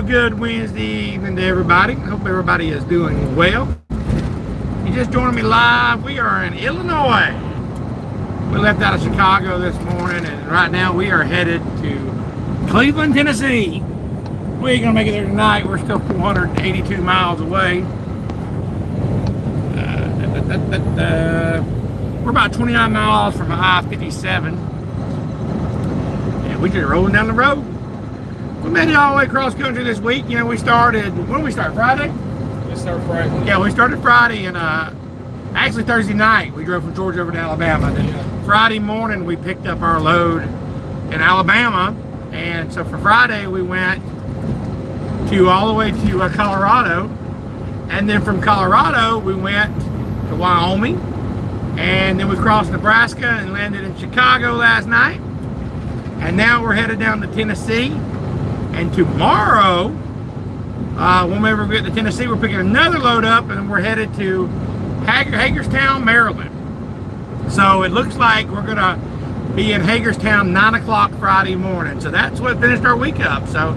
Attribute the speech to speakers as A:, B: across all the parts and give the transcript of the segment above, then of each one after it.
A: good Wednesday evening to everybody. I hope everybody is doing well. You just joining me live. We are in Illinois. We left out of Chicago this morning, and right now we are headed to Cleveland, Tennessee. We ain't gonna make it there tonight. We're still 482 miles away. We're about 29 miles from I-57, and we just rolling down the road. We made it all the way across country this week. You know, we started, when did we start, Friday?
B: We started Friday.
A: Yeah, we started Friday, and actually Thursday night we drove from Georgia over to Alabama. Then Friday morning we picked up our load in Alabama, and so for Friday we went all the way to Colorado, and then from Colorado we went to Wyoming, and then we crossed Nebraska and landed in Chicago last night, and now we're headed down to Tennessee. And tomorrow, when we get to Tennessee, we're picking another load up, and we're headed to Hagerstown, Maryland. So it looks like we're gonna be in Hagerstown 9 o'clock Friday morning. So that's what finished our week up. So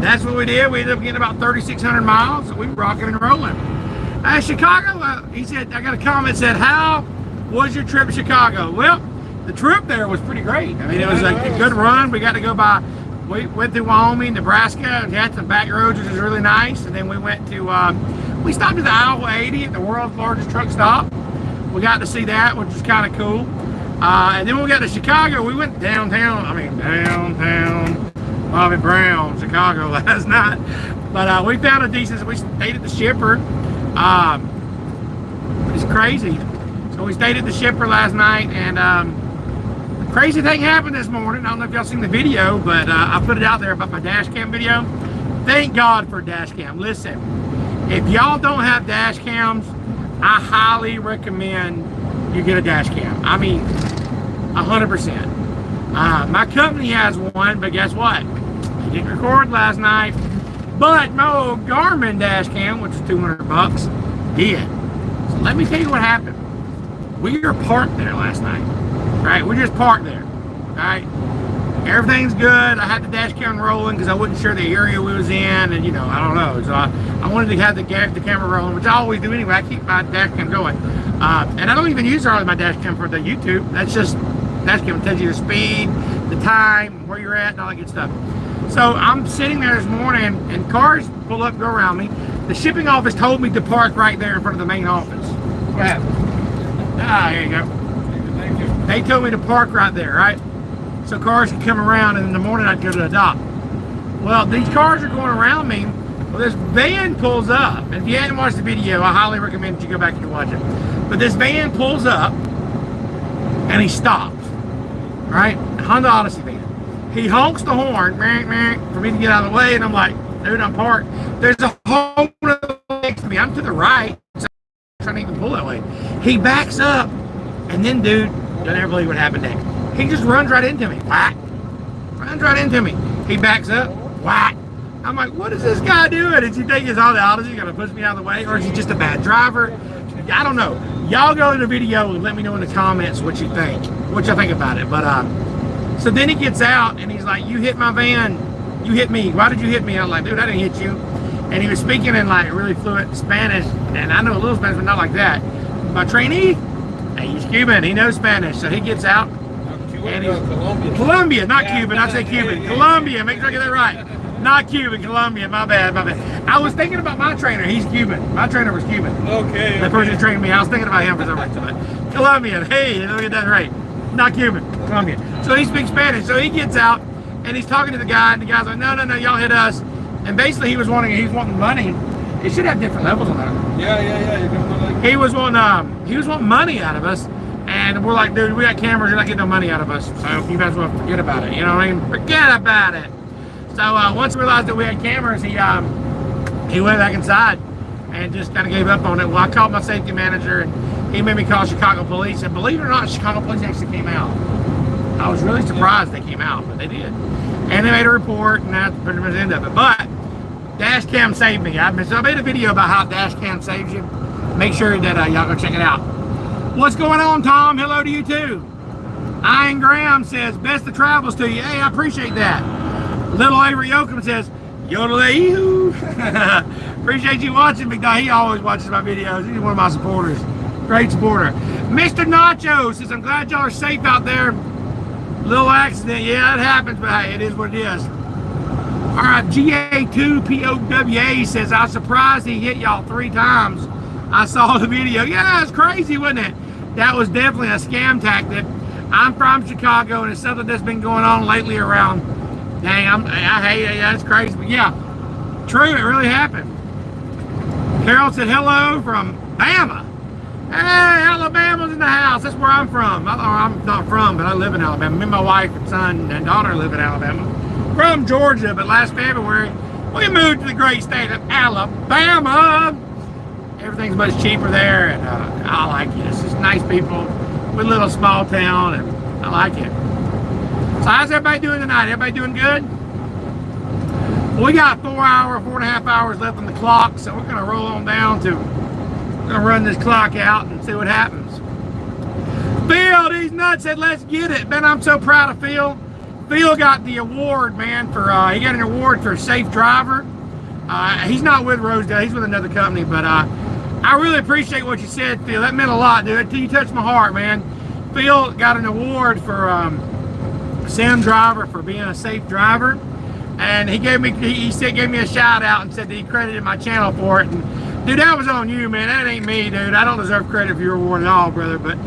A: that's what we did. We ended up getting about 3,600 miles. So we were rocking and rolling. Chicago, he said, I got a comment that said, how was your trip to Chicago? Well, the trip there was pretty great. I mean, it was a good run. We got to go by. We went through Wyoming, Nebraska, we had some back roads, which was really nice. And then we went to, we stopped at the Iowa 80 at the world's largest truck stop. We got to see that, which was kind of cool. And then when we got to Chicago, we went downtown Bobby Brown, Chicago last night. But we found a decent, we stayed at the Shipper. It's crazy. So we stayed at the Shipper last night, and crazy thing happened this morning. I don't know if y'all seen the video, but I put it out there about my dash cam video. Thank God for dash cam. Listen, if y'all don't have dash cams, I highly recommend you get a dash cam. I mean, 100%. My company has one, but guess what? I didn't record last night. But my old Garmin dash cam, which was 200 bucks, did. So let me tell you what happened. We were parked there last night. Right, we just parked there. Right, everything's good. I had the dash cam rolling because I wasn't sure the area we was in, and you know, I don't know. So I wanted to have the camera rolling, which I always do anyway. I keep my dash cam going, and I don't even use hardly my dash cam for the YouTube. That's just dash cam tells you the speed, the time, where you're at, and all that good stuff. So I'm sitting there this morning, and cars pull up, go around me. The shipping office told me to park right there in front of the main office. What happened? Here you go. They told me to park right there, right? So cars could come around, and in the morning I'd go to the dock. Well, these cars are going around me. Well, this van pulls up. And if you hadn't watched the video, I highly recommend that you go back and watch it. But this van pulls up, and he stops, right? Honda Odyssey van. He honks the horn, for me to get out of the way, and I'm like, dude, I'm parked. There's a home next to me. I'm to the right, so I'm trying to even pull that way. He backs up, and then, dude, you'll never believe what happened next. He just runs right into me. Whack. Runs right into me. He backs up. Whack. I'm like, what is this guy doing? Is he thinking it's all the Odyssey going to push me out of the way? Or is he just a bad driver? I don't know. Y'all go in the video and let me know in the comments what you think. What y'all think about it. But, so then he gets out and he's like, you hit my van. You hit me. Why did you hit me? I'm like, dude, I didn't hit you. And he was speaking in like really fluent Spanish. And I know a little Spanish, but not like that. My trainee, he's Cuban. He knows Spanish, so he gets out. And he's Colombia, not Cuban. I say Cuban. Colombia. Make sure I get that right. Not Cuban. Colombia. My bad. My bad. I was thinking about my trainer. He's Cuban. My trainer was Cuban.
B: Okay.
A: The person who trained me. I was thinking about him for some reason. But Colombian. Hey, let me get that right. Not Cuban. Colombian. So he speaks Spanish. So he gets out and he's talking to the guy, and the guy's like, no, y'all hit us. And basically he's wanting money. It should have different levels on that.
B: Yeah.
A: He was wanting money out of us, and we're like, dude, we got cameras, you're not getting no money out of us, so you might as well forget about it. You know what I mean? Forget about it. So once we realized that we had cameras, he went back inside and just kind of gave up on it. Well, I called my safety manager, and he made me call Chicago police, and believe it or not, Chicago police actually came out. I was really surprised they came out, but they did. And they made a report, and that's pretty much the end of it. But dash cam saved me. I made a video about how dash cam saves you. Make sure that y'all go check it out. What's going on, Tom? Hello to you too. Ian Graham says, best of travels to you. Hey, I appreciate that. Little Avery Yoakum says, Yodel-ee-hoo. Appreciate you watching, Big Dog. He always watches my videos. He's one of my supporters. Great supporter. Mr. Nacho says, I'm glad y'all are safe out there. Little accident. Yeah, it happens, but hey, it is what it is. All right, GA2POWA says, I was surprised he hit y'all 3 times. I saw the video. Yeah, it's crazy, wasn't it? That was definitely a scam tactic. I'm from Chicago, and it's something that's been going on lately around. Dang, I hate it. Yeah, it's crazy. But yeah, true, it really happened. Carol said, hello from Bama. Hey, Alabama's in the house. That's where I'm from. I'm not from, but I live in Alabama. Me and my wife and son and daughter live in Alabama. From Georgia, but last February, we moved to the great state of Alabama. Everything's much cheaper there, and I like it. It's just nice people with a little small town, and I like it. So how's everybody doing tonight? Everybody doing good? We got 4.5 hours left on the clock, so we're gonna roll on down to, we're gonna run this clock out and see what happens. Phil, these nuts said, let's get it. Man, I'm so proud of Phil. Phil got the award, man, for, he got an award for safe driver. He's not with Rosedale, he's with another company, but I really appreciate what you said, Phil. That meant a lot, dude. You touched my heart, man. Phil got an award for Sam Driver for being a safe driver, and he gave me a shout out and said that he credited my channel for it. And dude, that was on you, man. That ain't me, dude. I don't deserve credit for your award at all, brother, but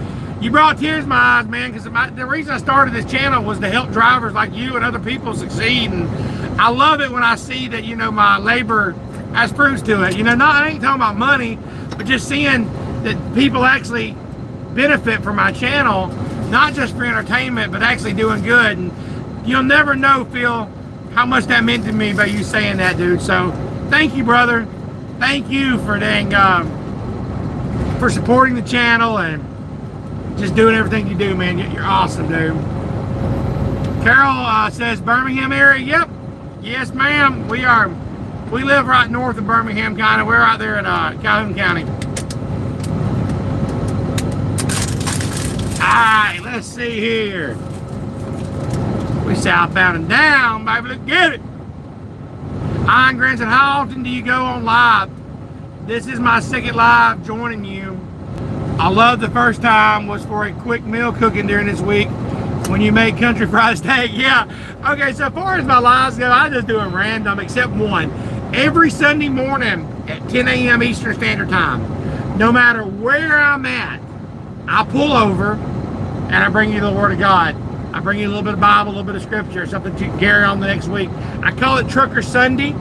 A: you brought tears to my eyes, man, because the reason I started this channel was to help drivers like you and other people succeed. And I love it when I see that, you know, my labor has fruits to it. You know, I ain't talking about money, but just seeing that people actually benefit from my channel, not just for entertainment, but actually doing good. And you'll never know, Phil, how much that meant to me by you saying that, dude. So thank you, brother. Thank you for for supporting the channel and just doing everything you do, man. You're awesome, dude. Carol says Birmingham area. Yep. Yes, ma'am. We live right north of Birmingham County. We're out there in Calhoun County. Alright, let's see here. We southbound and down, baby. Let's get it. Iron Grant said, how often do you go on live? This is my second live joining you. I love the first time was for a quick meal cooking during this week when you made country fried steak. Yeah. Okay, so far as my lives go, I just do them random except one. Every Sunday morning at 10 a.m. Eastern Standard Time, no matter where I'm at, I pull over and I bring you the Word of God. I bring you a little bit of Bible, a little bit of Scripture, something to carry on the next week. I call it Trucker Sunday.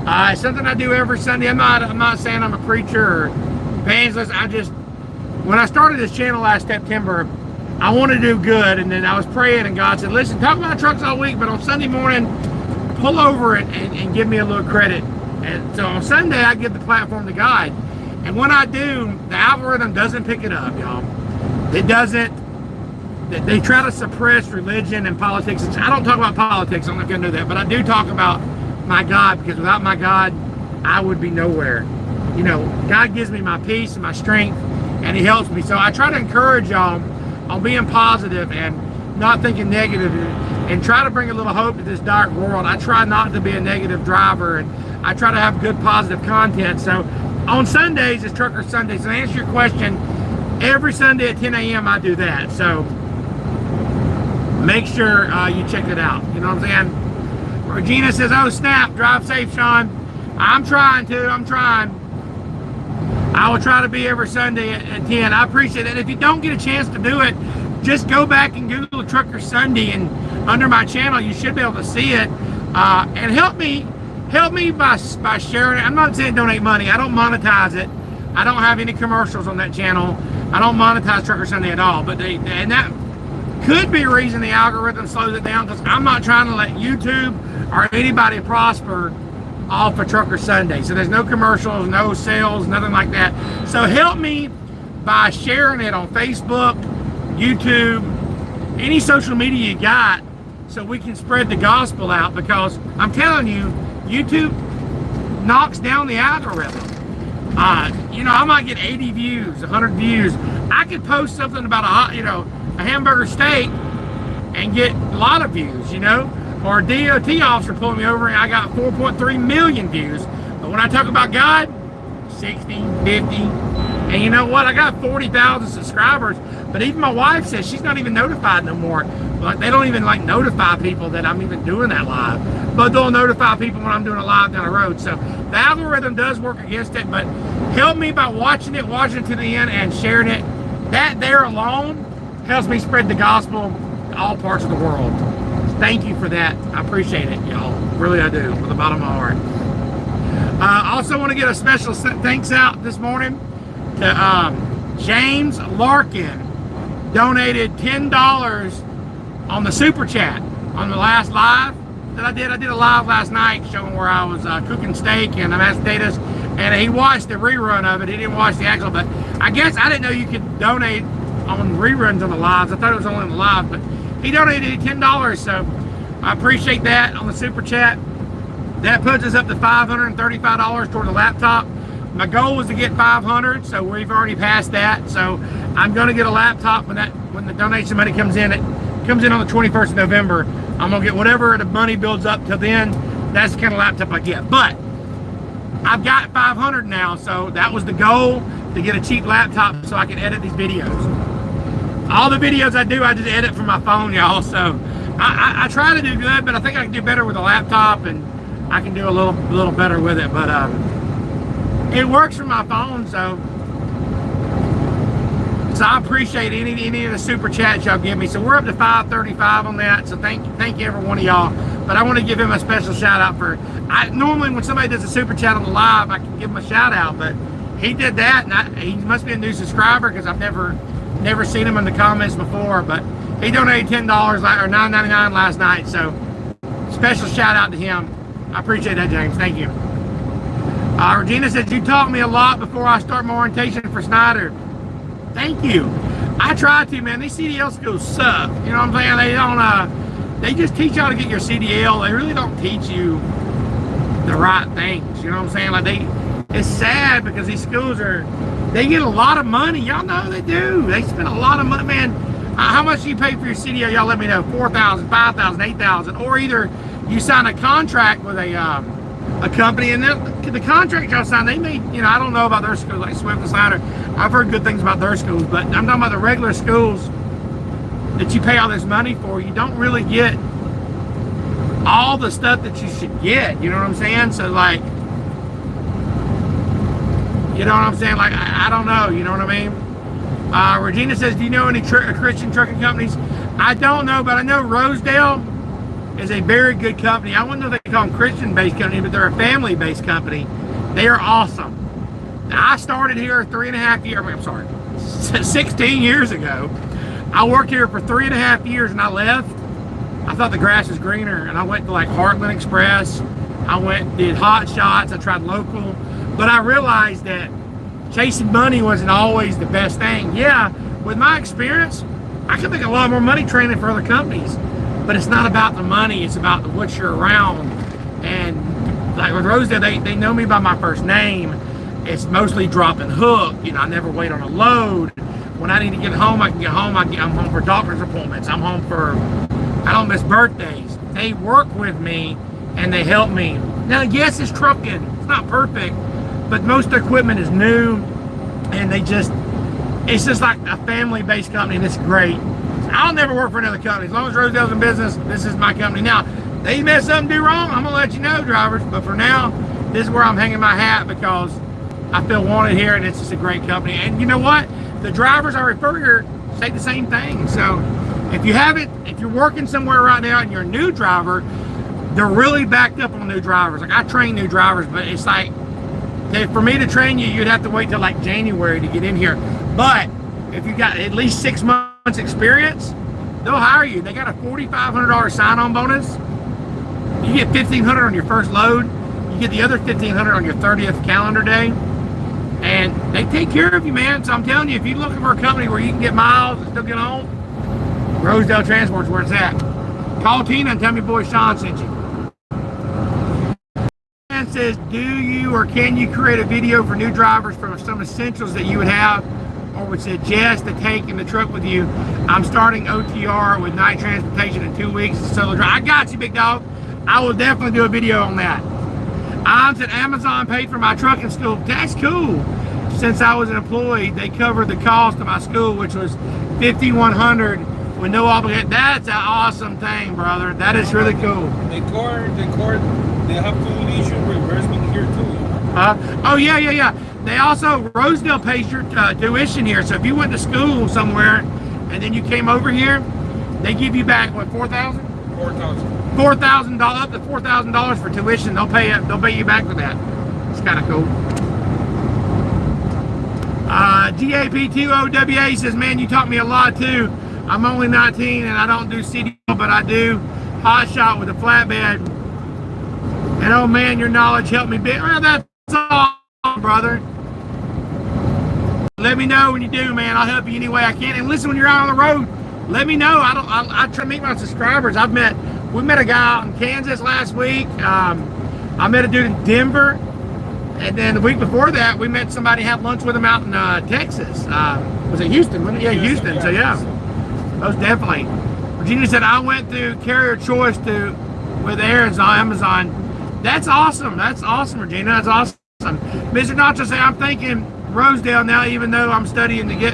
A: It's something I do every Sunday. I'm not saying I'm a preacher or evangelist. When I started this channel last September, I wanted to do good, and then I was praying, and God said, listen, talk about trucks all week, but on Sunday morning, pull over and give me a little credit. And so on Sunday, I give the platform to God. And when I do, the algorithm doesn't pick it up, y'all. It doesn't. They try to suppress religion and politics. I don't talk about politics, I don't know if you know that, but I do talk about my God, because without my God, I would be nowhere. You know, God gives me my peace and my strength, and He helps me. So I try to encourage y'all on being positive and not thinking negative, and try to bring a little hope to this dark world. I try not to be a negative driver, and I try to have good positive content. So on Sundays, it's Trucker Sunday. So to answer your question, every Sunday at 10 a.m. I do that. So make sure you check it out. You know what I'm saying? Regina says, oh snap, drive safe, Shawn. I'm trying to. I will try to be every Sunday at 10. I appreciate that. If you don't get a chance to do it, just go back and Google Trucker Sunday, and under my channel, you should be able to see it. And help me by sharing it. I'm not saying donate money. I don't monetize it. I don't have any commercials on that channel. I don't monetize Trucker Sunday at all. But and that could be a reason the algorithm slows it down, because I'm not trying to let YouTube or anybody prosper off of Trucker Sunday. So there's no commercials, no sales, nothing like that. So help me by sharing it on Facebook, YouTube, any social media you got, so we can spread the gospel out, because I'm telling you, YouTube knocks down the algorithm. You know, I might get 80 views, 100 views. I could post something about a hamburger steak and get a lot of views, you know. or a DOT officer pulling me over and I got 4.3 million views. But when I talk about God, 60, 50, and you know what? I got 40,000 subscribers, but even my wife says she's not even notified no more. Like, they don't even like notify people that I'm even doing that live, but they'll notify people when I'm doing a live down the road. So the algorithm does work against it, but help me by watching it to the end and sharing it. That there alone helps me spread the gospel to all parts of the world. Thank you for that. I appreciate it, y'all. Really, I do, from the bottom of my heart. I also want to get a special thanks out this morning to James Larkin. Donated $10 on the super chat on the last live that I did. I did a live last night showing where I was cooking steak and mashed potatoes, and he watched the rerun of it. He didn't watch the actual, but I guess I didn't know you could donate on reruns on the lives. I thought it was only on the live, but he donated $10, so I appreciate that on the super chat. That puts us up to $535 toward the laptop. My goal was to get 500, so we've already passed that. So I'm going to get a laptop when the donation money comes in. It comes in on the 21st of November. I'm going to get whatever the money builds up till then. That's the kind of laptop I get. But I've got 500 now, so that was the goal, to get a cheap laptop so I can edit these videos. All the videos I do, I just edit from my phone, y'all. So I try to do good, but I think I can do better with a laptop, and I can do a little better with it. But it works from my phone, so I appreciate any of the super chats y'all give me. So we're up to 535 on that. So thank you every one of y'all. But I want to give him a special shout out for. Normally when somebody does a super chat on the live, I can give him a shout out, but he did that, and he must be a new subscriber because I've never seen him in the comments before. But he donated $10 or $9.99 last night. So special shout out to him. I appreciate that, James. Thank you. Regina says, you taught me a lot before I start my orientation for Snyder. Thank you. I try to, man. These CDL schools suck. You know what I'm saying? They don't, they just teach you how to get your CDL. They really don't teach you the right things. You know what I'm saying? Like, it's sad because these schools they get a lot of money. Y'all know they do. They spend a lot of money, man. How much do you pay for your CDL? Y'all let me know. $4,000, $5,000, $8,000, or either you sign a contract with a company, and then the contract y'all sign, they may, I don't know about their schools like Swift and Snyder. I've heard good things about their schools, but I'm talking about the regular schools that you pay all this money for. You don't really get all the stuff that you should get. You know what I'm saying? So like, you know what I'm saying? Like, I don't know. You know what I mean? Regina says, do you know any Christian trucking companies? I don't know, but I know Rosedale is a very good company. I wouldn't know if they call them Christian-based company, but they're a family-based company. They are awesome. Now, I started here 16 years ago. I worked here for 3.5 years, and I left. I thought the grass was greener, and I went to like Heartland Express. I did Hot Shots. I tried local, but I realized that chasing money wasn't always the best thing. Yeah, with my experience, I could make a lot more money training for other companies. But it's not about the money, it's about what you're around. And like with Rosedale, they know me by my first name. It's mostly drop and hook. I never wait on a load. When I need to get home, I can get home. I'm home for doctor's appointments. I'm home I don't miss birthdays. They work with me and they help me. Now, yes, it's trucking. It's not perfect, but most equipment is new, and it's just like a family-based company, and it's great. I'll never work for another company. As long as Rosedale's in business, this is my company. Now, they mess up and do wrong, I'm going to let you know, drivers. But for now, this is where I'm hanging my hat because I feel wanted here, and it's just a great company. And you know what? The drivers I refer here say the same thing. So if you're working somewhere right now and you're a new driver, they're really backed up on new drivers. Like, I train new drivers, but it's like, for me to train you, you'd have to wait till like January to get in here. But if you got at least 6 months experience, they'll hire you. They got a $4,500 sign-on bonus. You get $1,500 on your first load. You get the other $1,500 on your 30th calendar day, and they take care of you, man. So I'm telling you, if you're looking for a company where you can get miles and still get home, Rosedale Transport's where it's at. Call Tina and tell me boy Shawn sent you. And says, do you or can you create a video for new drivers from some essentials that you would have or would suggest to take in the truck with you, I'm starting OTR with night transportation in 2 weeks. Solo drive. I got you, big dog. I will definitely do a video on that. Said Amazon paid for my trucking school. That's cool. Since I was an employee, they covered the cost of my school, which was $5,100 with no obligation. That's an awesome thing, brother. That is really cool.
B: They have to issue reimbursement here too.
A: Oh yeah. They also, Rosedale pays your tuition here. So if you went to school somewhere and then you came over here, they give you back what, $4,000? $4,000, up to $4,000 for tuition. They'll pay you back for that. It's kind of cool. GAP2OWA says, man, you taught me a lot too. I'm only 19 and I don't do CDL, but I do hot shot with a flatbed. And oh man, your knowledge helped me big. Well, that's awesome, brother. Let me know when you do, man. I'll help you any way I can. And listen, when you're out on the road, let me know. I try to meet my subscribers. We met a guy out in Kansas last week. I met a dude in Denver. And then the week before that, we met somebody, had lunch with him out in Texas. Was it Houston? Yeah, Houston. So yeah, most definitely. Virginia said, I went through carrier choice with Amazon. That's awesome. That's awesome, Virginia. That's awesome. Mr. Nacho say, I'm thinking Rosedale now, even though I'm studying to get.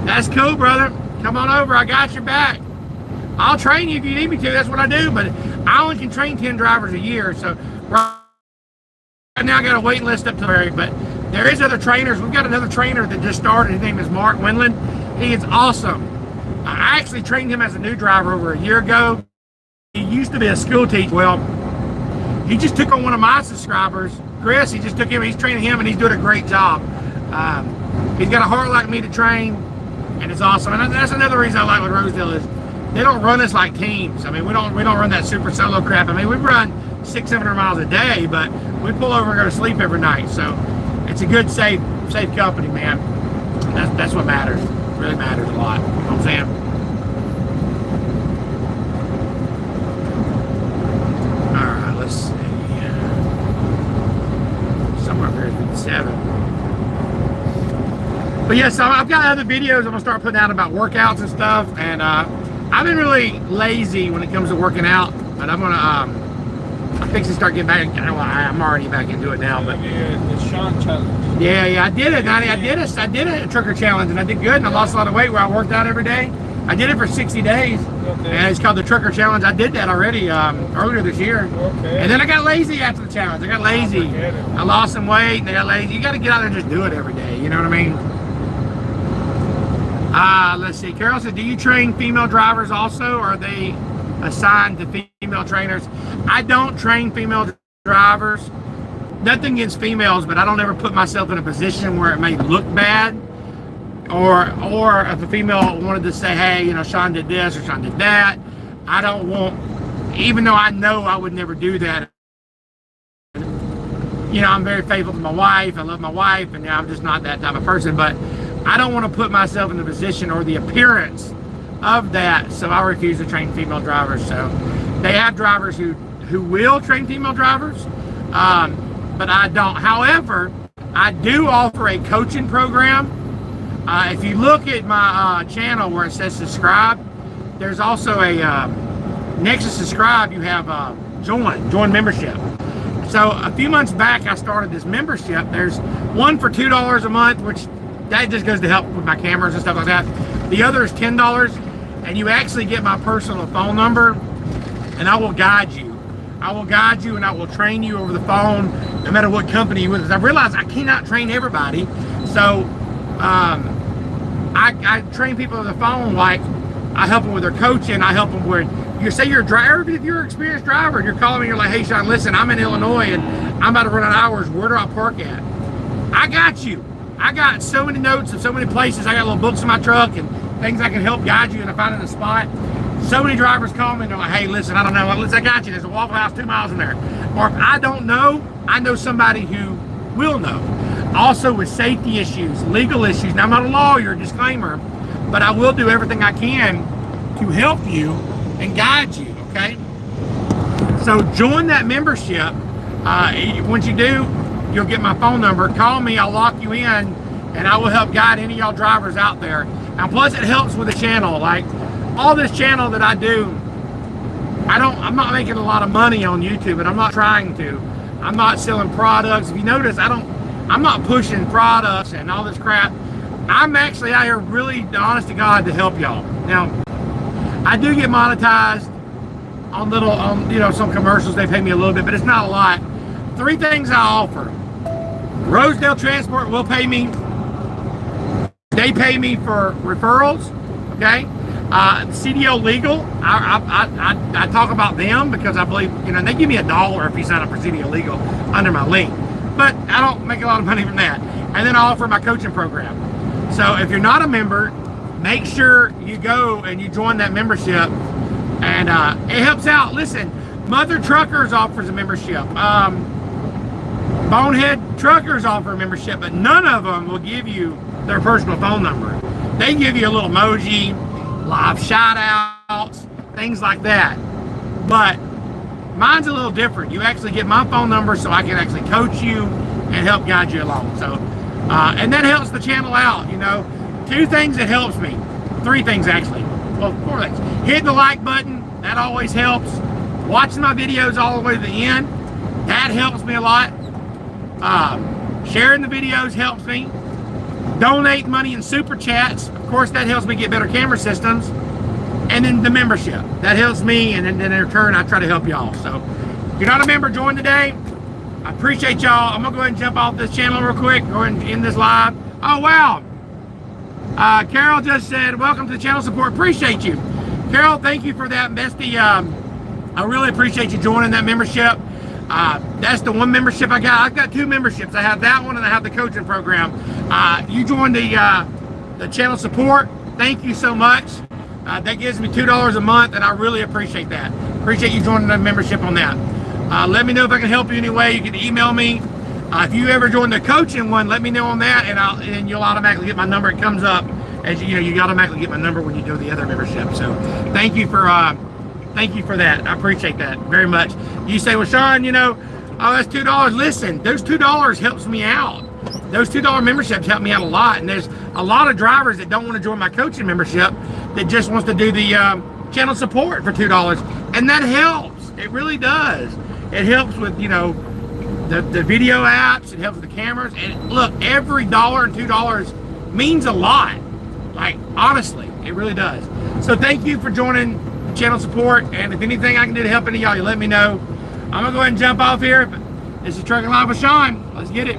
A: That's cool, brother. Come on over. I got your back. I'll train you if you need me to. That's what I do. But I only can train 10 drivers a year. So right now I got a waiting list up to there. But there is other trainers. We've got another trainer that just started. His name is Mark Winland. He is awesome. I actually trained him as a new driver over a year ago. He used to be a school teacher. Well, he just took on one of my subscribers, Chris. He just took him. He's training him, and he's doing a great job. He's got a heart like me to train, and it's awesome. And that's another reason I like what Rosedale is. They don't run us like teams. I mean, we don't run that super solo crap. I mean, we run 600-700 miles a day, but we pull over and go to sleep every night. So it's a good, safe company, man. That's what matters. It really matters a lot. You know what I'm saying? All right, let's see. Somewhere up here is 57. But yeah, so I've got other videos I'm gonna start putting out about workouts and stuff, and I've been really lazy when it comes to working out, but I'm gonna I'm fixing to start getting back. Well, I'm already back into it now, but
B: the Shawn challenge.
A: Yeah, I did it. I did a trucker challenge, and I did good, and I lost a lot of weight where I worked out every day. I did it for 60 days, and it's called the trucker challenge. I did that already earlier this year, and then I got lazy after the challenge. I got lazy. I lost some weight, and I got lazy. You got to get out there and just do it every day. You know what I mean? Let's see. Carol said, do you train female drivers also, or are they assigned to female trainers? I don't train female drivers. Nothing against females, but I don't ever put myself in a position where it may look bad, or if a female wanted to say, hey, you know, Shawn did this or Shawn did that, I don't want, even though I know I would never do that. You know, I'm very faithful to my wife. I love my wife, and I'm just not that type of person, but I don't want to put myself in the position or the appearance of that, so I refuse to train female drivers. So they have drivers who will train female drivers, but I don't. However, I do offer a coaching program. If you look at my channel where it says subscribe, there's also a next to subscribe you have join membership. So a few months back I started this membership. There's one for $2 a month, which that just goes to help with my cameras and stuff like that. The other is $10, and you actually get my personal phone number, and I will guide you. I will guide you, and I will train you over the phone, no matter what company you're with. Because I realize I cannot train everybody, so I train people over the phone. Like I help them with their coaching. I help them with you're a driver. If you're an experienced driver, and you're calling me, you're like, hey Shawn, listen, I'm in Illinois and I'm about to run out of hours. Where do I park at? I got you. I got so many notes of so many places. I got little books in my truck and things I can help guide you into finding a spot. So many drivers call me and they're like, hey, listen, I don't know. Listen, I got you. There's a Waffle House 2 miles in there. Or if I don't know, I know somebody who will know. Also with safety issues, legal issues. Now, I'm not a lawyer, disclaimer, but I will do everything I can to help you and guide you, okay? So join that membership. Once you do, you'll get my phone number. Call me. I'll lock you in and I will help guide any of y'all drivers out there. And plus it helps with the channel. Like all this channel that I do, I'm not making a lot of money on YouTube, and I'm not trying to. I'm not selling products. If you notice, I'm not pushing products and all this crap. I'm actually out here really, honest to God, to help y'all. Now, I do get monetized on you know, some commercials. They pay me a little bit, but it's not a lot. 3 things I offer. Rosedale Transport will pay me. They pay me for referrals, okay? CDO Legal, I talk about them because I believe, you know, they give me $1 if you sign up for CDO Legal under my link. But I don't make a lot of money from that. And then I offer my coaching program. So if you're not a member, make sure you go and you join that membership. And it helps out. Listen, Mother Truckers offers a membership. Bonehead Truckers offer a membership, but none of them will give you their personal phone number. They give you a little emoji, live shout outs, things like that. But mine's a little different. You actually get my phone number so I can actually coach you and help guide you along. So, and that helps the channel out, you know. 2 things that helps me. 3 things actually. Well, 4 things. Hitting the like button, that always helps. Watching my videos all the way to the end, that helps me a lot. Sharing the videos helps me. Donate money in super chats, of course, that helps me get better camera systems. And then the membership, that helps me, and then in return I try to help y'all. So if you're not a member, join today. I appreciate y'all. I'm gonna go ahead and jump off this channel real quick, go ahead and end this live. Oh wow, Carol just said welcome to the channel support. Appreciate you, Carol. Thank you for that, bestie. I really appreciate you joining that membership. That's the one membership I got. I've got 2 memberships. I have that one and I have the coaching program. You joined the channel support. Thank you so much. That gives me $2 a month, and I really appreciate that. Appreciate you joining the membership on that. Let me know if I can help you anyway. You can email me. If you ever join the coaching one, let me know on that, and you'll automatically get my number. It comes up as you know. You automatically get my number when you do the other membership. So thank you for that. I appreciate that very much. You say, well, Shawn, you know, oh, that's $2. Listen, those $2 helps me out. Those $2 memberships help me out a lot. And there's a lot of drivers that don't want to join my coaching membership that just wants to do the channel support for $2. And that helps. It really does. It helps with, you know, the video apps. It helps with the cameras. And look, every $1 and $2 means a lot. Like, honestly, it really does. So thank you for joining channel support, and if anything I can do to help any of y'all, you let me know. I'm gonna go ahead and jump off here. This is Trucking Live with Shawn. Let's get it.